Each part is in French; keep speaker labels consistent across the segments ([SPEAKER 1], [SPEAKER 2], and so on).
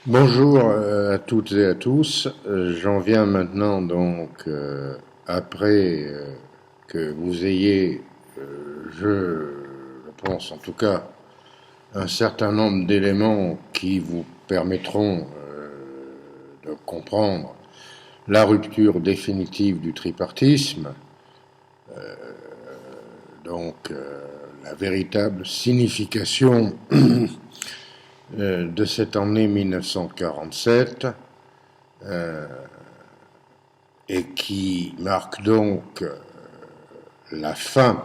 [SPEAKER 1] Bonjour à toutes et à tous. J'en viens maintenant après que vous ayez, je pense en tout cas, un certain nombre d'éléments qui vous permettront de comprendre la rupture définitive du tripartisme, la véritable signification de cette année 1947, et qui marque donc la fin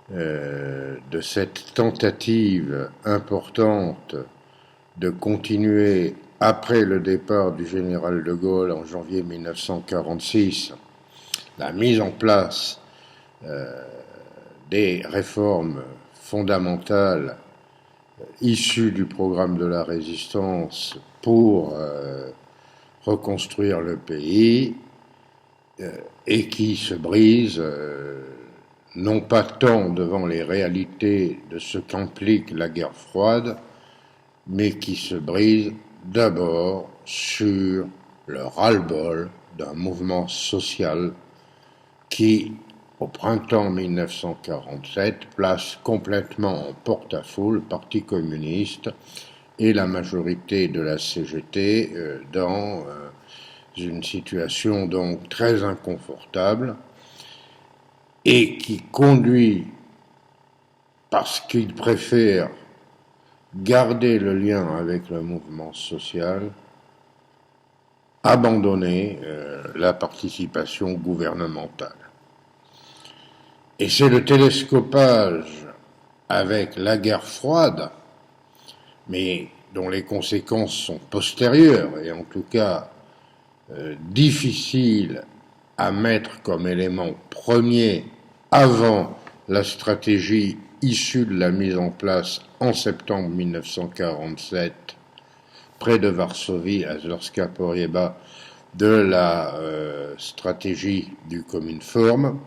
[SPEAKER 1] de cette tentative importante de continuer après le départ du général de Gaulle en janvier 1946 la mise en place des réformes fondamentales issues du programme de la résistance pour reconstruire le pays, et qui se brise non pas tant devant les réalités de ce qu'implique la guerre froide, mais qui se brise d'abord sur le ras-le-bol d'un mouvement social qui, au printemps 1947, place complètement en porte-à-faux le Parti communiste et la majorité de la CGT dans une situation donc très inconfortable, et qui conduit, parce qu'il préfère garder le lien avec le mouvement social, abandonner la participation gouvernementale. Et c'est le télescopage avec la guerre froide, mais dont les conséquences sont postérieures et en tout cas difficiles à mettre comme élément premier avant la stratégie issue de la mise en place en septembre 1947 près de Varsovie, à Zorska Porieba, de la stratégie du Cominform.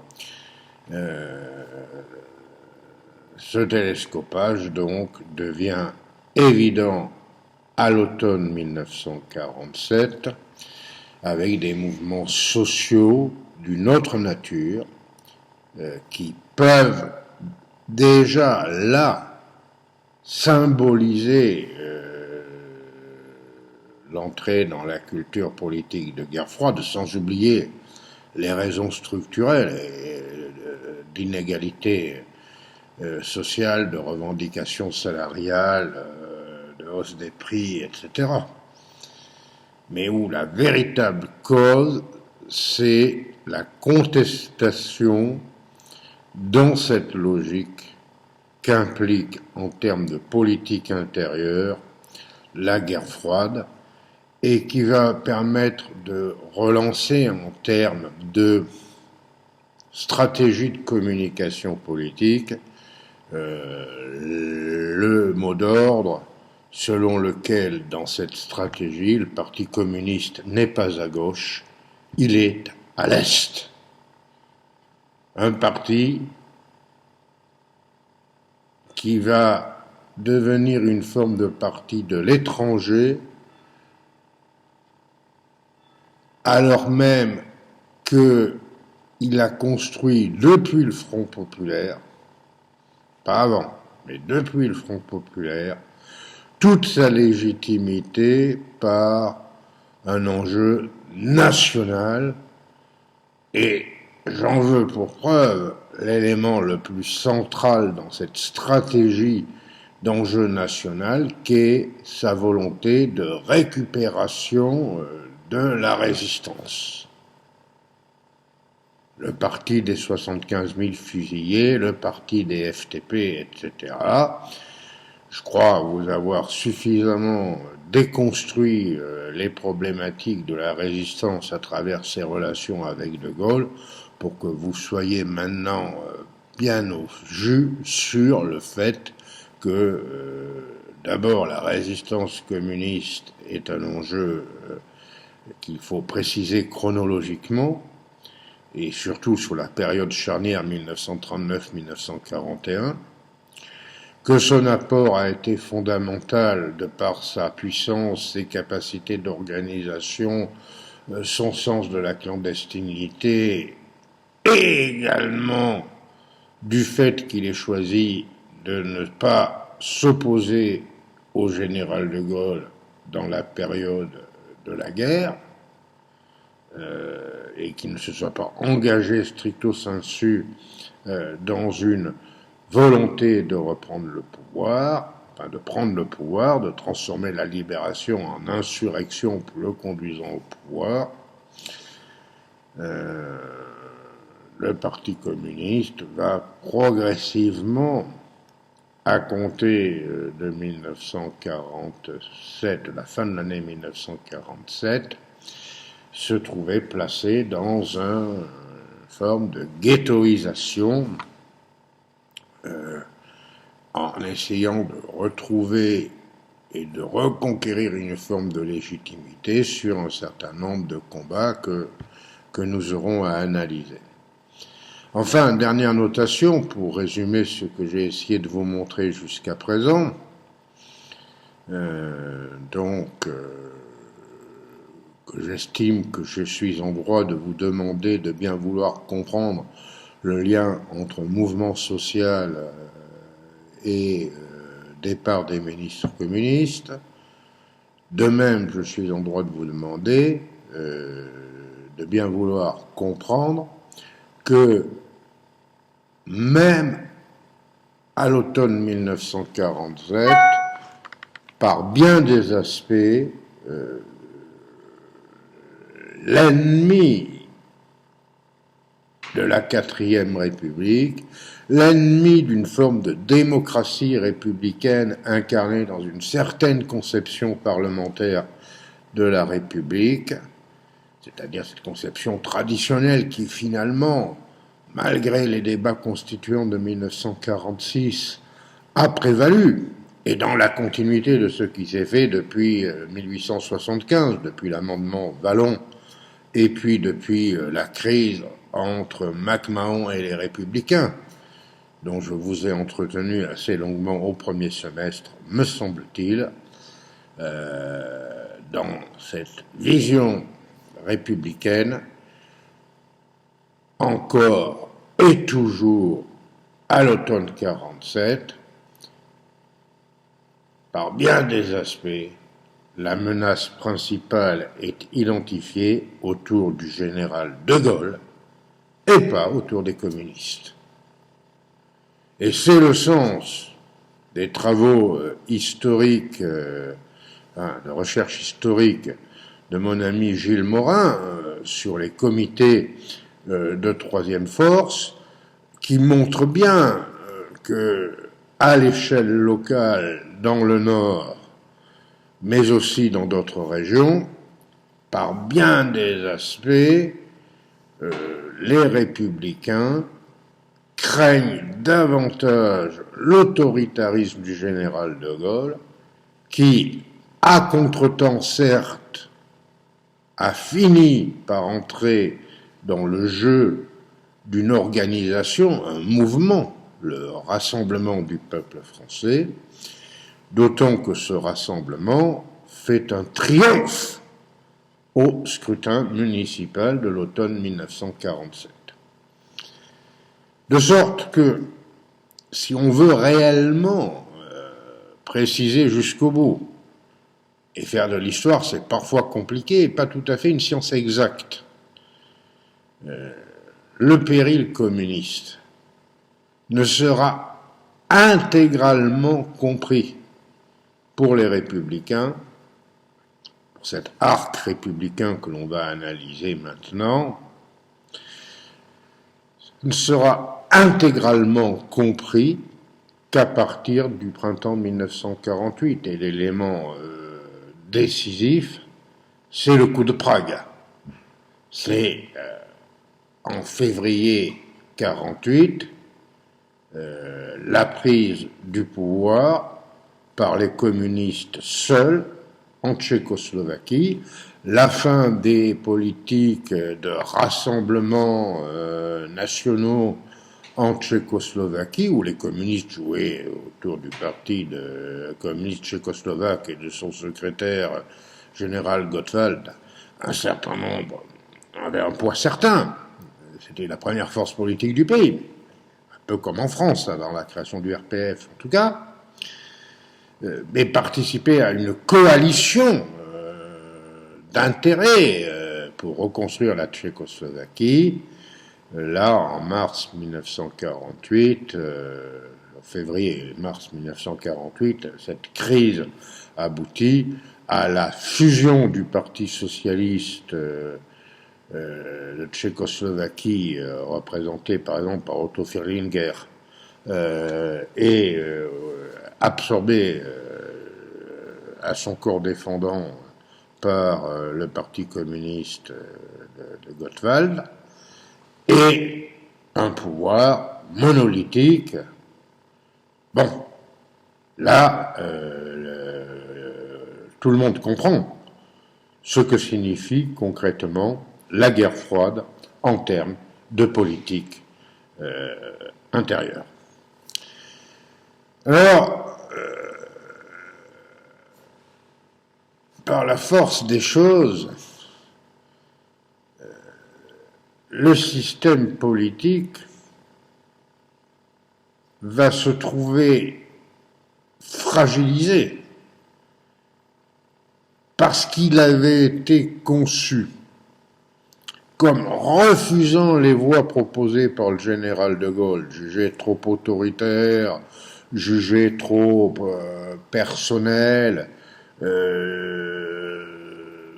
[SPEAKER 1] Ce télescopage donc devient évident à l'automne 1947 avec des mouvements sociaux d'une autre nature qui peuvent déjà là symboliser l'entrée dans la culture politique de guerre froide, sans oublier les raisons structurelles d'inégalité sociale, de revendications salariales, de hausse des prix, etc. Mais où la véritable cause, c'est la contestation dans cette logique qu'implique en termes de politique intérieure la guerre froide, et qui va permettre de relancer en termes de stratégie de communication politique le mot d'ordre selon lequel, dans cette stratégie, le Parti communiste n'est pas à gauche, il est à l'est. Un parti qui va devenir une forme de parti de l'étranger, alors même qu'il a construit depuis le Front populaire, pas avant, mais depuis le Front populaire, toute sa légitimité par un enjeu national, et j'en veux pour preuve l'élément le plus central dans cette stratégie d'enjeu national qu'est sa volonté de récupération de la résistance. Le parti des 75 000 fusillés, le parti des FTP, etc. Je crois vous avoir suffisamment déconstruit les problématiques de la résistance à travers ses relations avec De Gaulle pour que vous soyez maintenant bien au jus sur le fait que d'abord la résistance communiste est un enjeu qu'il faut préciser chronologiquement, et surtout sur la période charnière 1939-1941, que son apport a été fondamental de par sa puissance, ses capacités d'organisation, son sens de la clandestinité, et également du fait qu'il ait choisi de ne pas s'opposer au général de Gaulle dans la période de la guerre, et qu'il ne se soit pas engagé stricto sensu dans une volonté de reprendre le pouvoir, enfin de prendre le pouvoir, de transformer la libération en insurrection le conduisant au pouvoir. Le Parti communiste va progressivement, à compter de 1947, de la fin de l'année 1947, se trouver placé dans une forme de ghettoisation, en essayant de retrouver et de reconquérir une forme de légitimité sur un certain nombre de combats que nous aurons à analyser. Enfin, dernière notation pour résumer ce que j'ai essayé de vous montrer jusqu'à présent. Que j'estime que je suis en droit de vous demander de bien vouloir comprendre le lien entre mouvement social et départ des ministres communistes. De même, je suis en droit de vous demander de bien vouloir comprendre que même à l'automne 1947, par bien des aspects, l'ennemi de la 4e République, l'ennemi d'une forme de démocratie républicaine incarnée dans une certaine conception parlementaire de la République, c'est-à-dire cette conception traditionnelle qui finalement, malgré les débats constituants de 1946, a prévalu, et dans la continuité de ce qui s'est fait depuis 1875, depuis l'amendement Vallon, et puis depuis la crise entre MacMahon et les Républicains, dont je vous ai entretenu assez longuement au premier semestre, me semble-t-il, dans cette vision républicaine, encore et toujours à l'automne 1947, par bien des aspects, la menace principale est identifiée autour du général de Gaulle et pas autour des communistes. Et c'est le sens des travaux historiques, de recherche historique de mon ami Gilles Morin sur les comités de troisième force, qui montrent bien que, à l'échelle locale, dans le Nord, mais aussi dans d'autres régions, par bien des aspects, les républicains craignent davantage l'autoritarisme du général de Gaulle, qui, à contretemps certes, a fini par entrer dans le jeu d'une organisation, un mouvement, le Rassemblement du peuple français, d'autant que ce rassemblement fait un triomphe au scrutin municipal de l'automne 1947. De sorte que, si on veut réellement préciser jusqu'au bout, et faire de l'histoire, c'est parfois compliqué et pas tout à fait une science exacte. Le péril communiste ne sera intégralement compris pour les républicains, pour cet arc républicain que l'on va analyser maintenant, ne sera intégralement compris qu'à partir du printemps 1948. Et l'élément décisif, c'est le coup de Prague. C'est en février 1948, la prise du pouvoir par les communistes seuls en Tchécoslovaquie, la fin des politiques de rassemblement nationaux en Tchécoslovaquie, où les communistes jouaient autour du parti communiste tchécoslovaque et de son secrétaire général Gottwald, un certain nombre avait un poids certain. C'était la première force politique du pays, un peu comme en France, avant la création du RPF en tout cas, mais participer à une coalition d'intérêts pour reconstruire la Tchécoslovaquie. Là, en mars 1948, en février et mars 1948, cette crise aboutit à la fusion du Parti socialiste de Tchécoslovaquie, représenté par exemple par Otto Firlinger, et absorbé à son corps défendant par le Parti communiste de Gottwald, et un pouvoir monolithique. Bon, là, tout le monde comprend ce que signifie concrètement la guerre froide en termes de politique intérieure. Alors, par la force des choses, le système politique va se trouver fragilisé parce qu'il avait été conçu comme refusant les voies proposées par le général de Gaulle, jugé trop autoritaire, jugé trop personnel,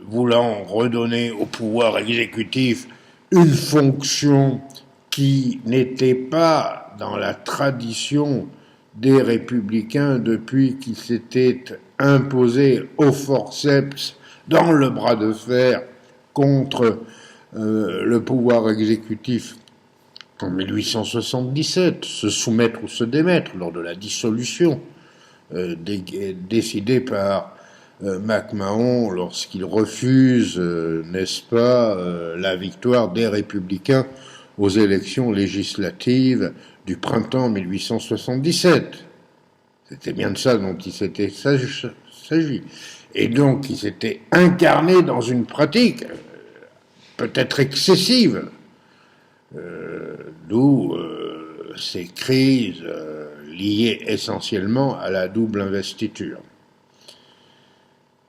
[SPEAKER 1] voulant redonner au pouvoir exécutif une fonction qui n'était pas dans la tradition des républicains depuis qu'ils s'étaient imposés au forceps dans le bras de fer contre le pouvoir exécutif en 1877, se soumettre ou se démettre lors de la dissolution décidée par MacMahon lorsqu'il refuse, n'est-ce pas, la victoire des Républicains aux élections législatives du printemps 1877. C'était bien de ça dont il s'était s'agit. Et donc, il s'était incarné dans une pratique peut-être excessive, d'où ces crises liées essentiellement à la double investiture.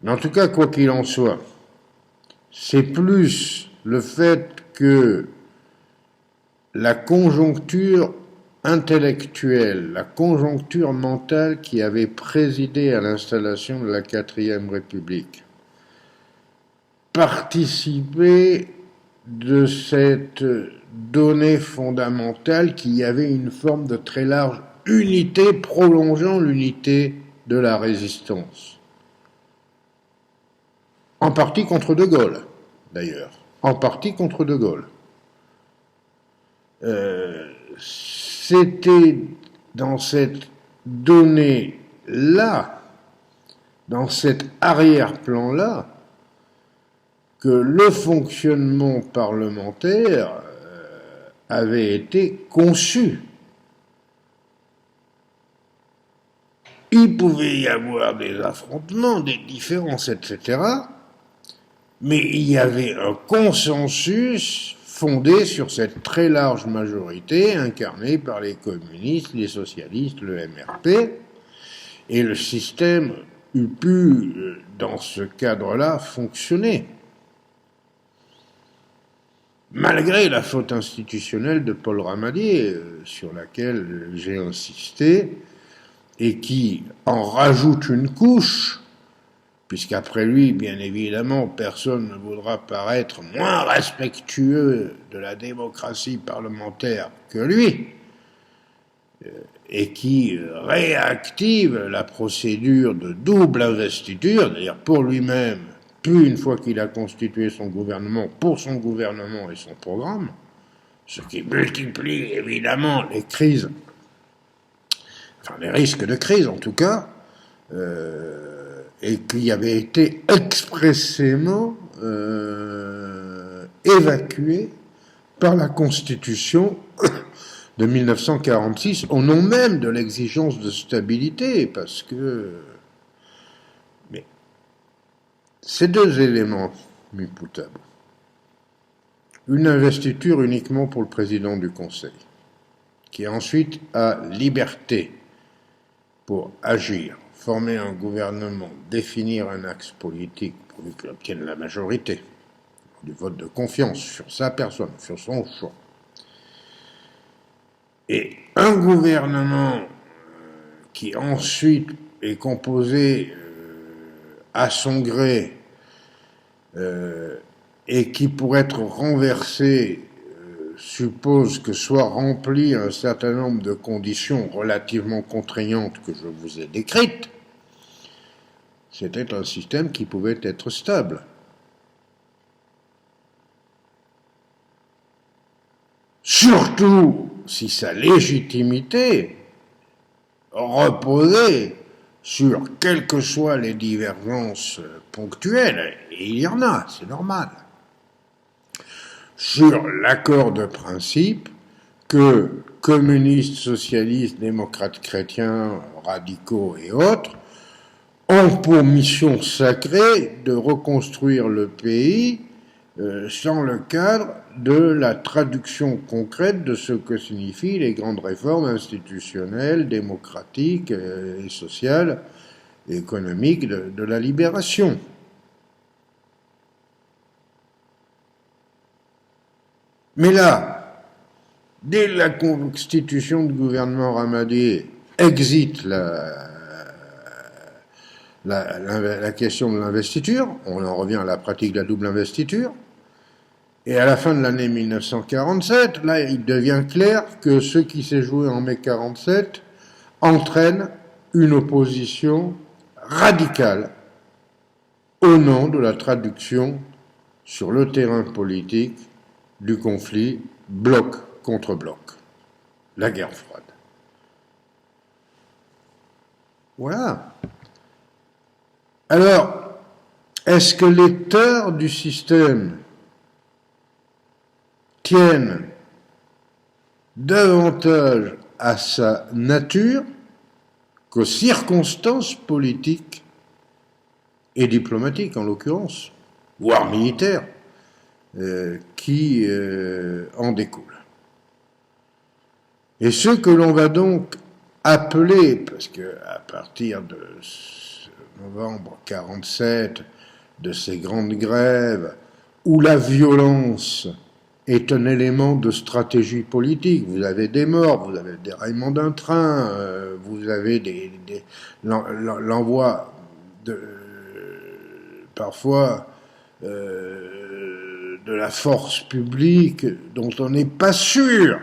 [SPEAKER 1] Mais en tout cas, quoi qu'il en soit, c'est plus le fait que la conjoncture intellectuelle, la conjoncture mentale qui avait présidé à l'installation de la 4e République participait de cette donnée fondamentale qu'il y avait une forme de très large unité prolongeant l'unité de la résistance. En partie contre De Gaulle, d'ailleurs. En partie contre De Gaulle. C'était dans cette donnée-là, dans cet arrière-plan-là, que le fonctionnement parlementaire avait été conçu. Il pouvait y avoir des affrontements, des différences, etc., mais il y avait un consensus fondé sur cette très large majorité incarnée par les communistes, les socialistes, le MRP, et le système eût pu, dans ce cadre-là, fonctionner. Malgré la faute institutionnelle de Paul Ramadier, sur laquelle j'ai insisté, et qui en rajoute une couche, puisqu'après lui, bien évidemment, personne ne voudra paraître moins respectueux de la démocratie parlementaire que lui, et qui réactive la procédure de double investiture, c'est-à-dire pour lui-même, puis une fois qu'il a constitué son gouvernement, pour son gouvernement et son programme, ce qui multiplie évidemment les crises, enfin les risques de crise en tout cas, et qui avait été expressément évacué par la Constitution de 1946, au nom même de l'exigence de stabilité, parce que mais ces deux éléments mis bout à bout, une investiture uniquement pour le président du Conseil, qui ensuite a liberté pour agir, former un gouvernement, définir un axe politique pourvu qu'il obtienne la majorité, du vote de confiance sur sa personne, sur son choix. Et un gouvernement qui ensuite est composé à son gré et qui, pour être renversé, suppose que soit rempli un certain nombre de conditions relativement contraignantes que je vous ai décrites, c'était un système qui pouvait être stable. Surtout si sa légitimité reposait sur, quelles que soient les divergences ponctuelles, et il y en a, c'est normal, sur l'accord de principe que communistes, socialistes, démocrates chrétiens, radicaux et autres ont pour mission sacrée de reconstruire le pays sans le cadre de la traduction concrète de ce que signifient les grandes réformes institutionnelles, démocratiques et sociales et économiques de la libération. Mais là, dès la constitution du gouvernement Ramadier, exit la question de l'investiture, on en revient à la pratique de la double investiture, et à la fin de l'année 1947, là, il devient clair que ce qui s'est joué en mai 1947 entraîne une opposition radicale au nom de la traduction sur le terrain politique du conflit bloc contre bloc, la guerre froide. Voilà. Alors, est-ce que les torts du système tiennent davantage à sa nature qu'aux circonstances politiques et diplomatiques, en l'occurrence, voire militaires, qui en découlent. Et ce que l'on va donc appeler, parce que à partir de novembre 1947, de ces grandes grèves, où la violence est un élément de stratégie politique. Vous avez des morts, vous avez le déraillement d'un train, vous avez l'envoi parfois de la force publique dont on n'est pas sûr,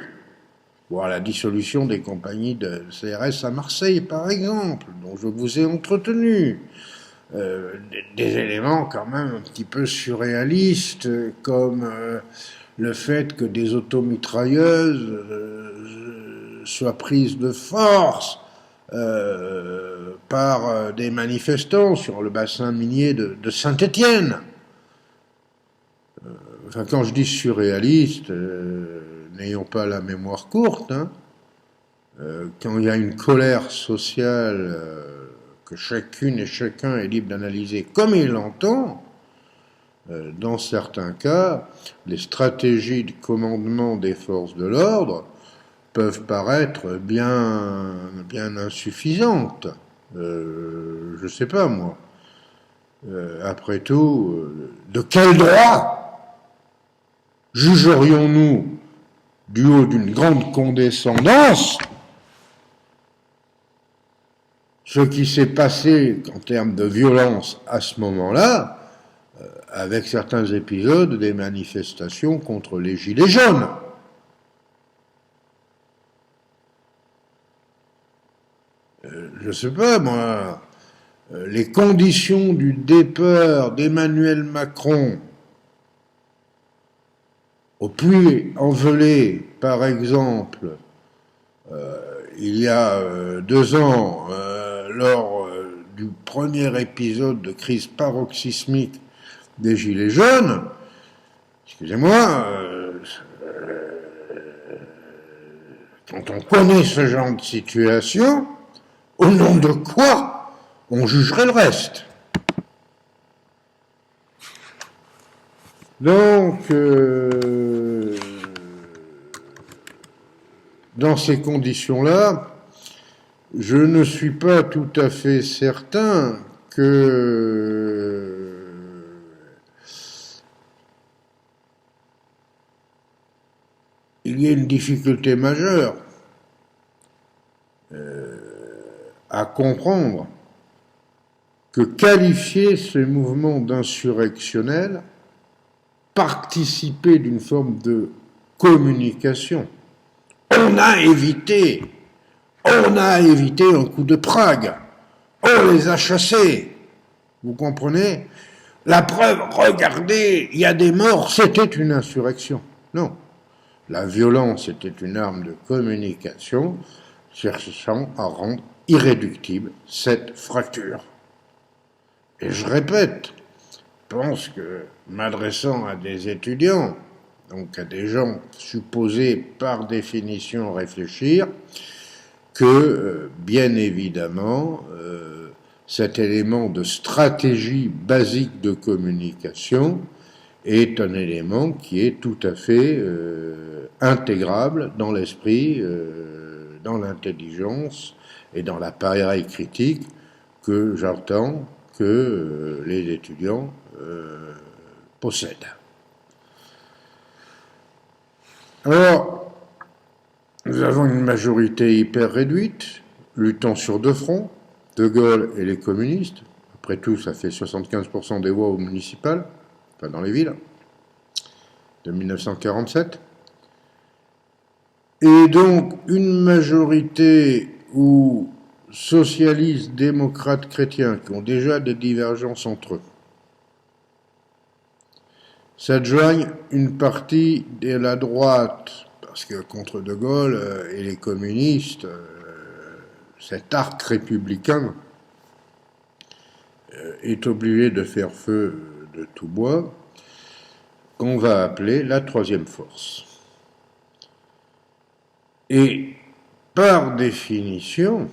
[SPEAKER 1] voire la dissolution des compagnies de CRS à Marseille, par exemple, dont je vous ai entretenu. Des éléments quand même un petit peu surréalistes, comme le fait que des automitrailleuses soient prises de force par des manifestants sur le bassin minier de Saint-Étienne. Enfin, quand je dis surréaliste, n'ayons pas la mémoire courte, hein. Quand il y a une colère sociale que chacune et chacun est libre d'analyser comme il l'entend, dans certains cas, les stratégies de commandement des forces de l'ordre peuvent paraître bien insuffisantes. Je sais pas, moi. Après tout, de quel droit jugerions-nous, du haut d'une grande condescendance, ce qui s'est passé en termes de violence à ce moment-là, avec certains épisodes des manifestations contre les Gilets jaunes. Je sais pas, moi, les conditions du départ d'Emmanuel Macron au Puy-en-Velay, par exemple, il y a 2 ans, lors du premier épisode de crise paroxysmique des Gilets jaunes, excusez-moi, quand on connaît ce genre de situation, au nom de quoi on jugerait le reste? Donc, dans ces conditions-là, je ne suis pas tout à fait certain que il y ait une difficulté majeure à comprendre que qualifier ce mouvement d'insurrectionnel, participer d'une forme de communication. On a évité un coup de Prague, on les a chassés, vous comprenez? La preuve, regardez, il y a des morts, c'était une insurrection. Non, la violence était une arme de communication cherchant à rendre irréductible cette fracture. Et je répète, je pense que m'adressant à des étudiants, donc à des gens supposés par définition réfléchir, que bien évidemment cet élément de stratégie basique de communication est un élément qui est tout à fait intégrable dans l'esprit, dans l'intelligence et dans l'appareil critique que j'entends que les étudiants possèdent. Alors, nous avons une majorité hyper réduite, luttant sur deux fronts, De Gaulle et les communistes. Après tout, ça fait 75% des voix au municipal, enfin dans les villes, de 1947. Et donc, une majorité où socialistes, démocrates, chrétiens, qui ont déjà des divergences entre eux, s'adjoignent une partie de la droite, parce que contre De Gaulle et les communistes, cet arc républicain est obligé de faire feu de tout bois, qu'on va appeler la troisième force. Et par définition,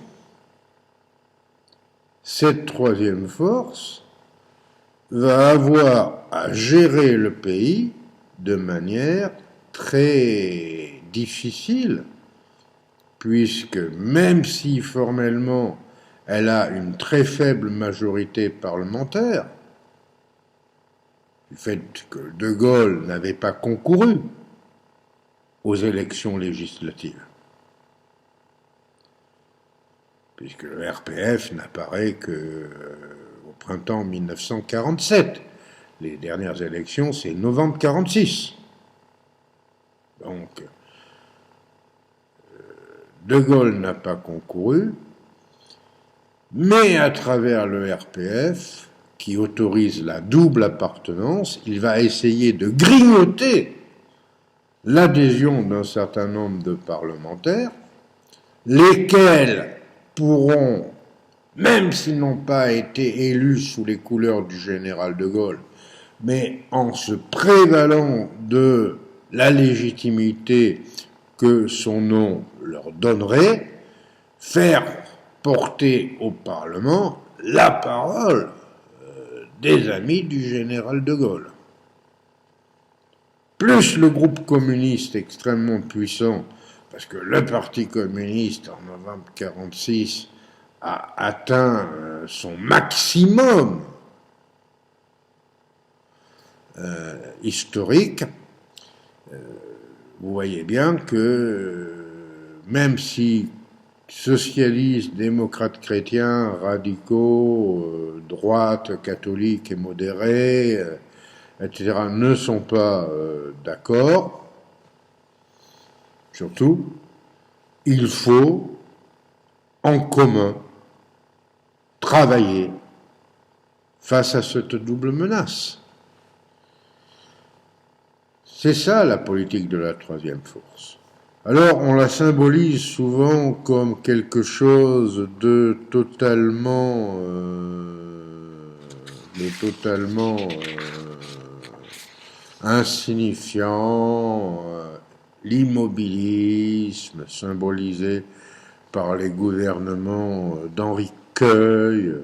[SPEAKER 1] cette troisième force va avoir à gérer le pays de manière très difficile, puisque même si formellement elle a une très faible majorité parlementaire, du fait que De Gaulle n'avait pas concouru aux élections législatives, puisque le RPF n'apparaît qu'au printemps 1947. Les dernières élections, c'est novembre 1946. Donc, De Gaulle n'a pas concouru, mais à travers le RPF, qui autorise la double appartenance, il va essayer de grignoter l'adhésion d'un certain nombre de parlementaires, lesquels pourront, même s'ils n'ont pas été élus sous les couleurs du général de Gaulle, mais en se prévalant de la légitimité que son nom leur donnerait, faire porter au Parlement la parole des amis du général de Gaulle. Plus le groupe communiste extrêmement puissant, parce que le Parti communiste en novembre 1946 a atteint son maximum historique, vous voyez bien que même si socialistes, démocrates chrétiens, radicaux, droite, catholiques et modérés, etc., ne sont pas d'accord, surtout, il faut en commun travailler face à cette double menace. C'est ça la politique de la troisième force. Alors on la symbolise souvent comme quelque chose de totalement insignifiant, l'immobilisme symbolisé par les gouvernements d'Henri Queuille,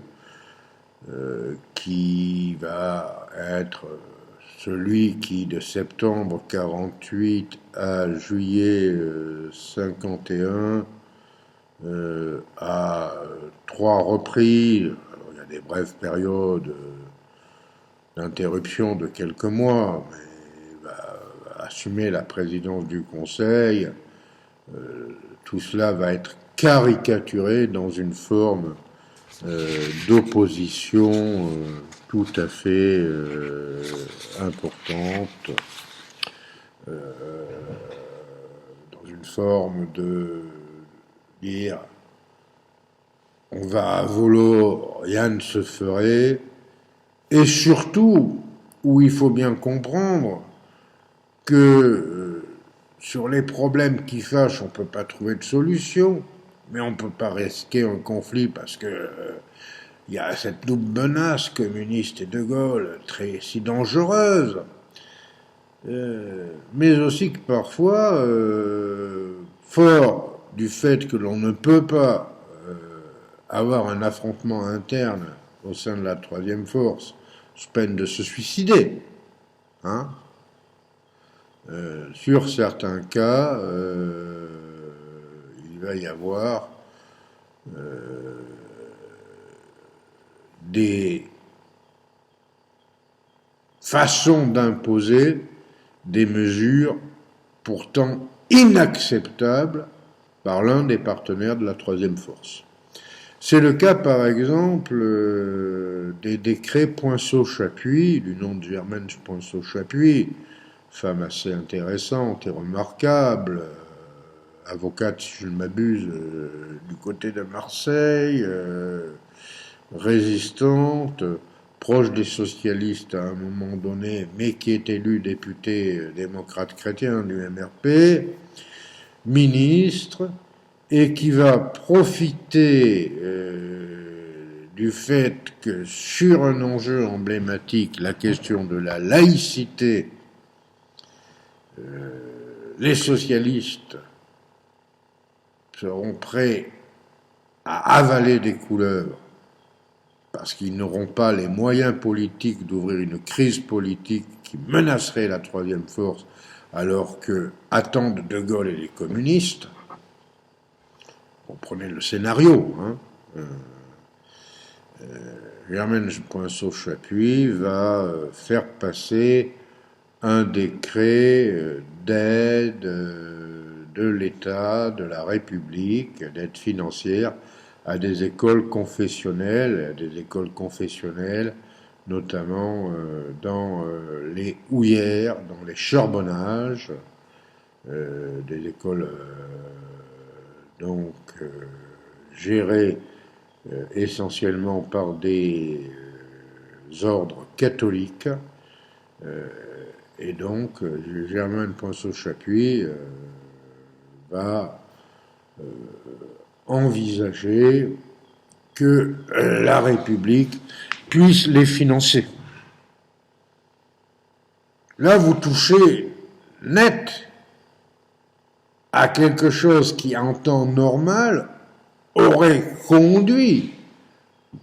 [SPEAKER 1] qui va être celui qui, de septembre 48 à juillet 51, à trois reprises, alors il y a des brèves périodes d'interruption de quelques mois, mais il va assumer la présidence du Conseil. Tout cela va être caricaturé dans une forme d'opposition tout à fait importante, dans une forme de dire on va à volo, rien ne se ferait, et surtout où il faut bien comprendre que sur les problèmes qui fâchent, on ne peut pas trouver de solution, mais on ne peut pas risquer un conflit parce que il y a cette double menace communiste et de Gaulle très si dangereuse, mais aussi que parfois, fort du fait que l'on ne peut pas avoir un affrontement interne au sein de la troisième force, sous peine de se suicider, hein, sur certains cas, il va y avoir des façons d'imposer des mesures pourtant inacceptables par l'un des partenaires de la troisième force. C'est le cas, par exemple, des décrets Poinçot-Chapuis, du nom de Germaine Poinçot-Chapuis, femme assez intéressante et remarquable, avocate, si je ne m'abuse, du côté de Marseille, résistante, proche des socialistes à un moment donné, mais qui est élue députée démocrate chrétien du MRP, ministre, et qui va profiter du fait que sur un enjeu emblématique, la question de la laïcité, les socialistes seront prêts à avaler des couleuvres parce qu'ils n'auront pas les moyens politiques d'ouvrir une crise politique qui menacerait la troisième force, alors que attendent De Gaulle et les communistes. Comprenez le scénario, hein. Germaine Poinçot-Chapuis va faire passer un décret d'aide de l'État, de la République, d'aide financière à des écoles confessionnelles, notamment dans les houillères, dans les charbonnages, des écoles donc gérées essentiellement par des ordres catholiques, et donc Germaine Poinçot-Chapuis va envisager que la République puisse les financer. Là, vous touchez net à quelque chose qui, en temps normal, aurait conduit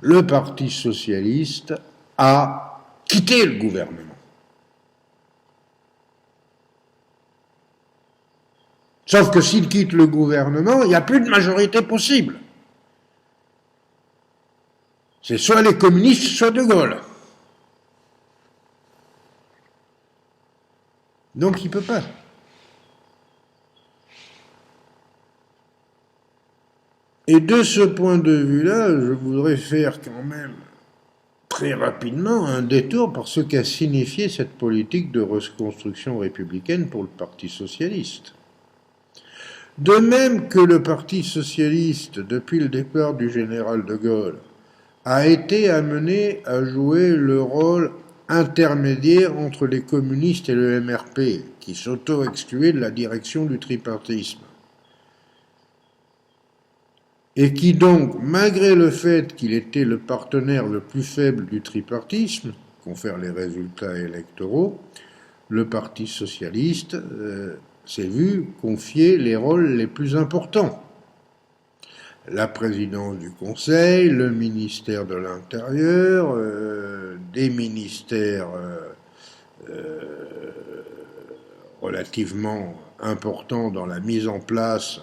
[SPEAKER 1] le Parti socialiste à quitter le gouvernement. Sauf que s'il quitte le gouvernement, il n'y a plus de majorité possible. C'est soit les communistes, soit De Gaulle. Donc il ne peut pas. Et de ce point de vue-là, je voudrais faire quand même très rapidement un détour par ce qu'a signifié cette politique de reconstruction républicaine pour le Parti socialiste. De même que le Parti socialiste, depuis le départ du général de Gaulle, a été amené à jouer le rôle intermédiaire entre les communistes et le MRP, qui s'auto-excluait de la direction du tripartisme. Et qui donc, malgré le fait qu'il était le partenaire le plus faible du tripartisme, confère les résultats électoraux, le Parti socialiste s'est vu confier les rôles les plus importants. La présidence du Conseil, le ministère de l'Intérieur, des ministères relativement importants dans la mise en place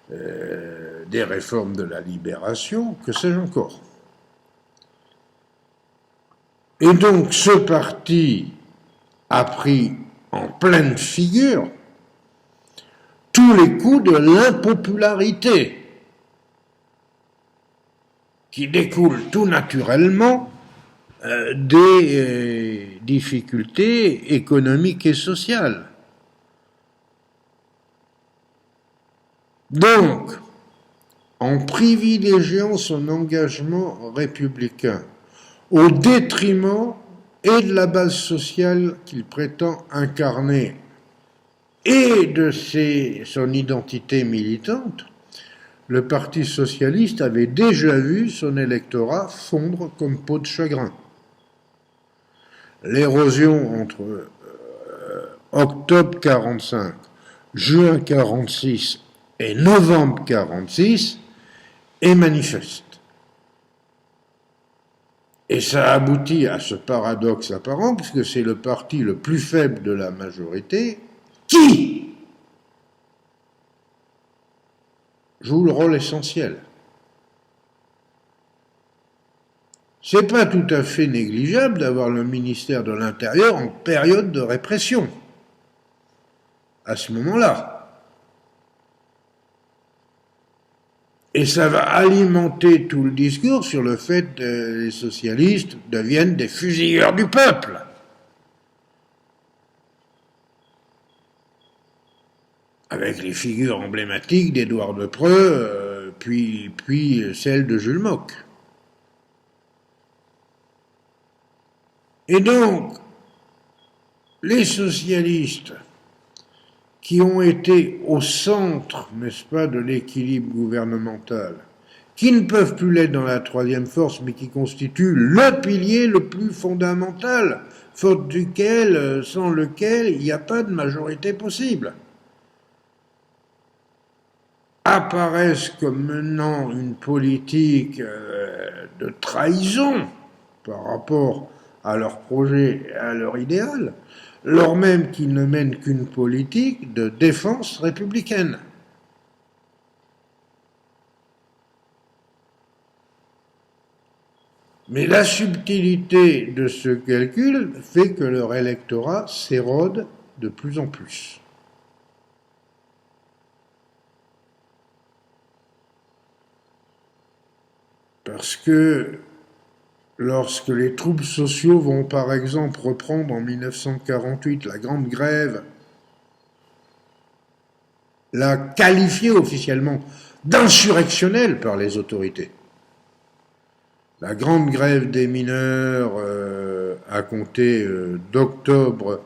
[SPEAKER 1] des réformes de la libération, que sais-je encore. Et donc ce parti a pris en pleine figure tous les coups de l'impopularité qui découlent tout naturellement des difficultés économiques et sociales. Donc, en privilégiant son engagement républicain au détriment et de la base sociale qu'il prétend incarner et de son identité militante, le Parti socialiste avait déjà vu son électorat fondre comme peau de chagrin. L'érosion entre octobre 45, juin 46 et novembre 46 est manifeste. Et ça aboutit à ce paradoxe apparent, puisque c'est le parti le plus faible de la majorité qui joue le rôle essentiel. C'est pas tout à fait négligeable d'avoir le ministère de l'Intérieur en période de répression. À ce moment-là. Et ça va alimenter tout le discours sur le fait que les socialistes deviennent des fusilleurs du peuple. Avec les figures emblématiques d'Édouard Depreux, puis celle de Jules Mock. Et donc, les socialistes qui ont été au centre, n'est-ce pas, de l'équilibre gouvernemental, qui ne peuvent plus l'être dans la troisième force, mais qui constituent le pilier le plus fondamental, faute duquel, sans lequel, il n'y a pas de majorité possible, apparaissent comme menant une politique de trahison par rapport à leur projet et à leur idéal, lors même qu'ils ne mènent qu'une politique de défense républicaine. Mais la subtilité de ce calcul fait que leur électorat s'érode de plus en plus. Parce que lorsque les troubles sociaux vont par exemple reprendre en 1948 la Grande Grève, la qualifiée officiellement d'insurrectionnelle par les autorités. La Grande Grève des mineurs à compter d'octobre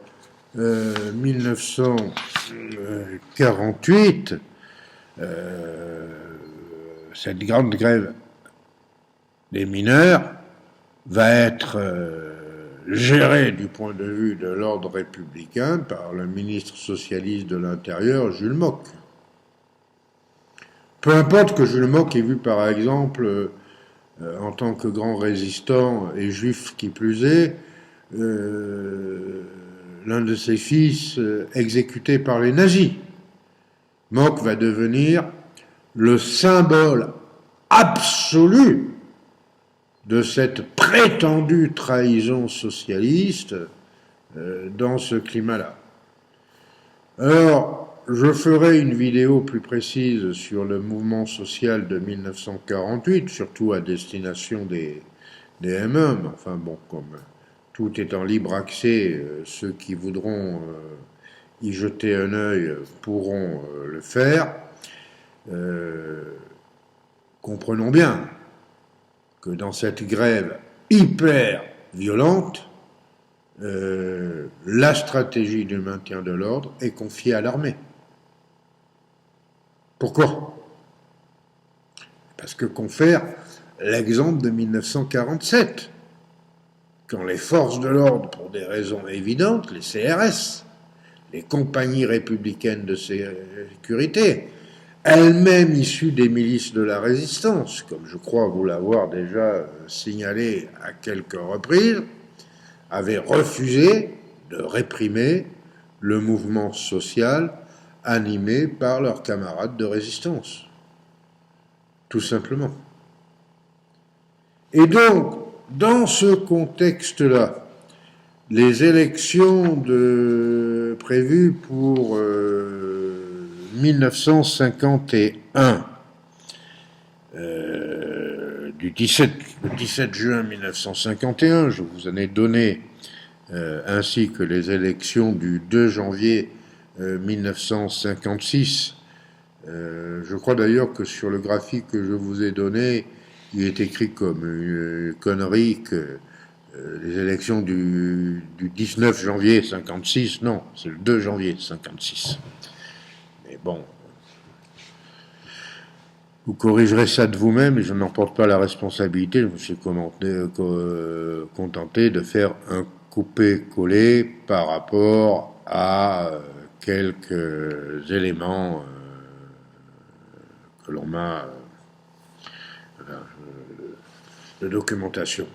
[SPEAKER 1] 1948, cette Grande Grève des mineurs va être géré du point de vue de l'ordre républicain par le ministre socialiste de l'Intérieur, Jules Mock. Peu importe que Jules Mock ait vu par exemple, en tant que grand résistant et juif qui plus est, l'un de ses fils exécuté par les nazis. Mock va devenir le symbole absolu de cette prétendue trahison socialiste dans ce climat-là. Alors, je ferai une vidéo plus précise sur le mouvement social de 1948, surtout à destination des M1, enfin bon, comme tout est en libre accès, ceux qui voudront y jeter un œil pourront le faire. Comprenons bien que dans cette grève hyper violente, la stratégie du maintien de l'ordre est confiée à l'armée. Pourquoi ? Parce que confère l'exemple de 1947, quand les forces de l'ordre, pour des raisons évidentes, les CRS, les compagnies républicaines de sécurité, elles-mêmes issues des milices de la résistance, comme je crois vous l'avoir déjà signalé à quelques reprises, avaient refusé de réprimer le mouvement social animé par leurs camarades de résistance. Tout simplement. Et donc, dans ce contexte-là, les élections prévues pour 1951, le 17 juin 1951, je vous en ai donné, ainsi que les élections du 2 janvier 1956. Je crois d'ailleurs que sur le graphique que je vous ai donné, il est écrit comme une connerie que les élections du 19 janvier 56, non, c'est le 2 janvier 56. Mais bon, vous corrigerez ça de vous-même et je n'en porte pas la responsabilité. Je me suis contenté de faire un coupé-collé par rapport à quelques éléments que l'on m'a de documentation.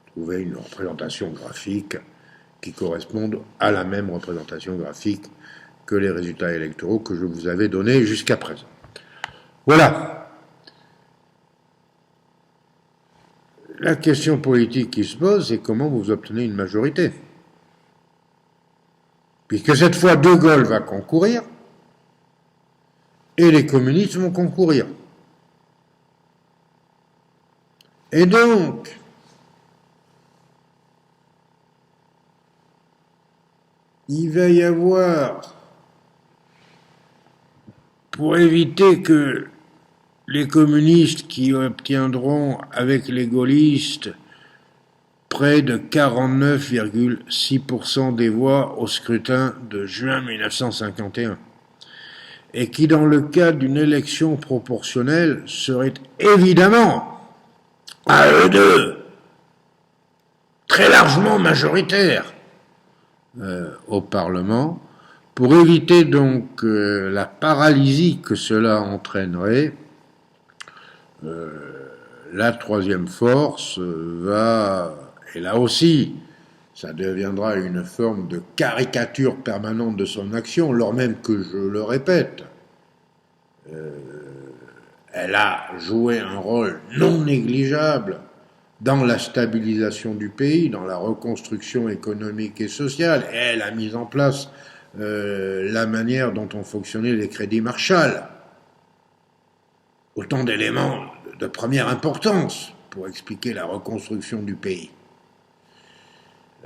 [SPEAKER 1] Trouver une représentation graphique qui corresponde à la même représentation graphique que les résultats électoraux que je vous avais donnés jusqu'à présent. Voilà. La question politique qui se pose, c'est comment vous obtenez une majorité. Puisque cette fois, De Gaulle va concourir et les communistes vont concourir. Et donc, il va y avoir, pour éviter que les communistes qui obtiendront avec les gaullistes près de 49,6% des voix au scrutin de juin 1951, et qui, dans le cas d'une élection proportionnelle, seraient évidemment, à eux deux, très largement majoritaires au Parlement, pour éviter donc la paralysie que cela entraînerait. La troisième force va, et là aussi, ça deviendra une forme de caricature permanente de son action, lors même que, je le répète, elle a joué un rôle non négligeable dans la stabilisation du pays, dans la reconstruction économique et sociale, et elle a mis en place la manière dont ont fonctionné les crédits Marshall. Autant d'éléments de première importance pour expliquer la reconstruction du pays.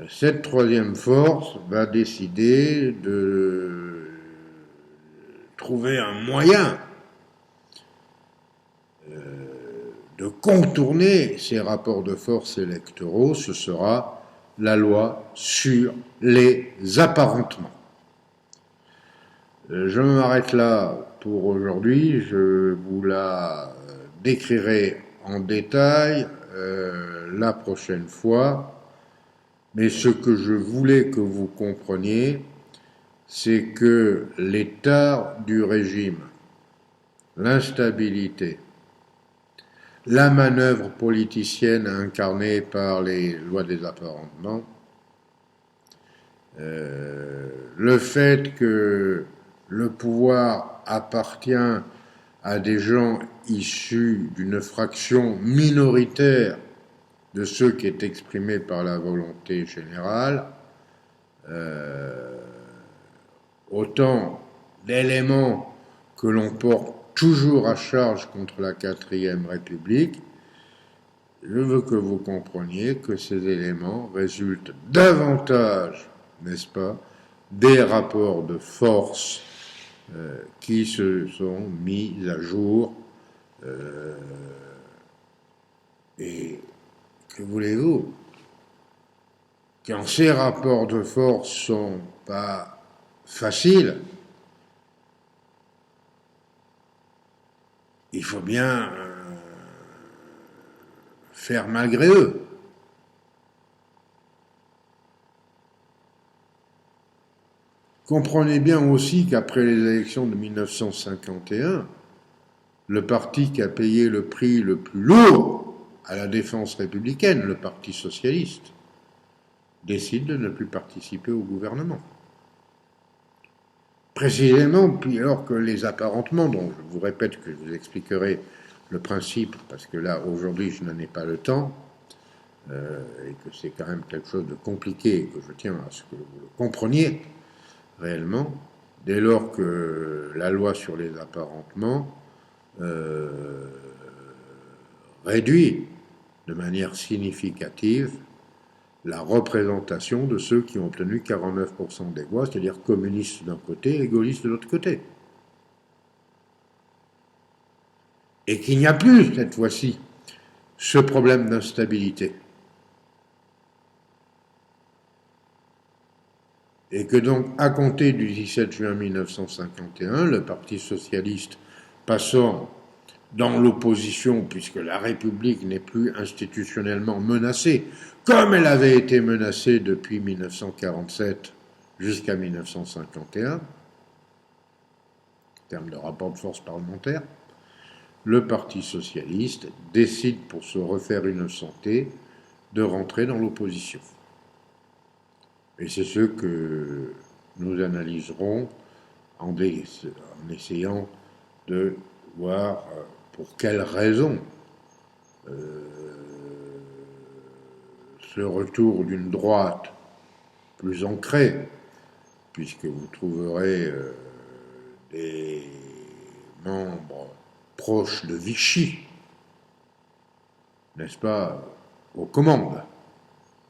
[SPEAKER 1] Cette troisième force va décider de trouver un moyen de contourner ces rapports de force électoraux. Ce sera la loi sur les apparentements. Je m'arrête là pour aujourd'hui. Je vous la décrirai en détail la prochaine fois. Mais ce que je voulais que vous compreniez, c'est que l'état du régime, l'instabilité, la manœuvre politicienne incarnée par les lois des apparentements, le fait que le pouvoir appartient à des gens issus d'une fraction minoritaire de ceux qui est exprimé par la volonté générale, autant d'éléments que l'on porte toujours à charge contre la 4e République. Je veux que vous compreniez que ces éléments résultent davantage, n'est-ce pas, des rapports de force qui se sont mis à jour et que voulez-vous, quand ces rapports de force sont pas faciles, il faut bien faire malgré eux. Comprenez bien aussi qu'après les élections de 1951, le parti qui a payé le prix le plus lourd à la défense républicaine, le Parti socialiste, décide de ne plus participer au gouvernement. Précisément, puis alors que les apparentements, dont je vous répète que je vous expliquerai le principe, parce que là, aujourd'hui, je n'en ai pas le temps, et que c'est quand même quelque chose de compliqué, et que je tiens à ce que vous le compreniez réellement, dès lors que la loi sur les apparentements réduit de manière significative la représentation de ceux qui ont obtenu 49% des voix, c'est-à-dire communistes d'un côté et gaullistes de l'autre côté. Et qu'il n'y a plus, cette fois-ci, ce problème d'instabilité. Et que donc, à compter du 17 juin 1951, le Parti socialiste passant dans l'opposition, puisque la République n'est plus institutionnellement menacée, comme elle avait été menacée depuis 1947 jusqu'à 1951, en termes de rapport de force parlementaire, le Parti socialiste décide, pour se refaire une santé, de rentrer dans l'opposition. Et c'est ce que nous analyserons en essayant de voir pour quelles raisons ce retour d'une droite plus ancrée, puisque vous trouverez des membres proches de Vichy, n'est-ce pas, aux commandes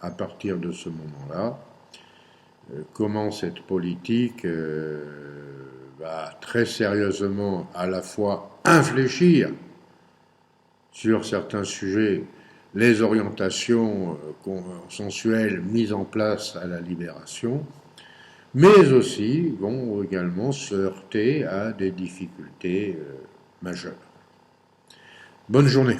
[SPEAKER 1] à partir de ce moment-là, comment cette politique va très sérieusement à la fois infléchir sur certains sujets les orientations consensuelles mises en place à la libération, mais aussi vont également se heurter à des difficultés majeures. Bonne journée.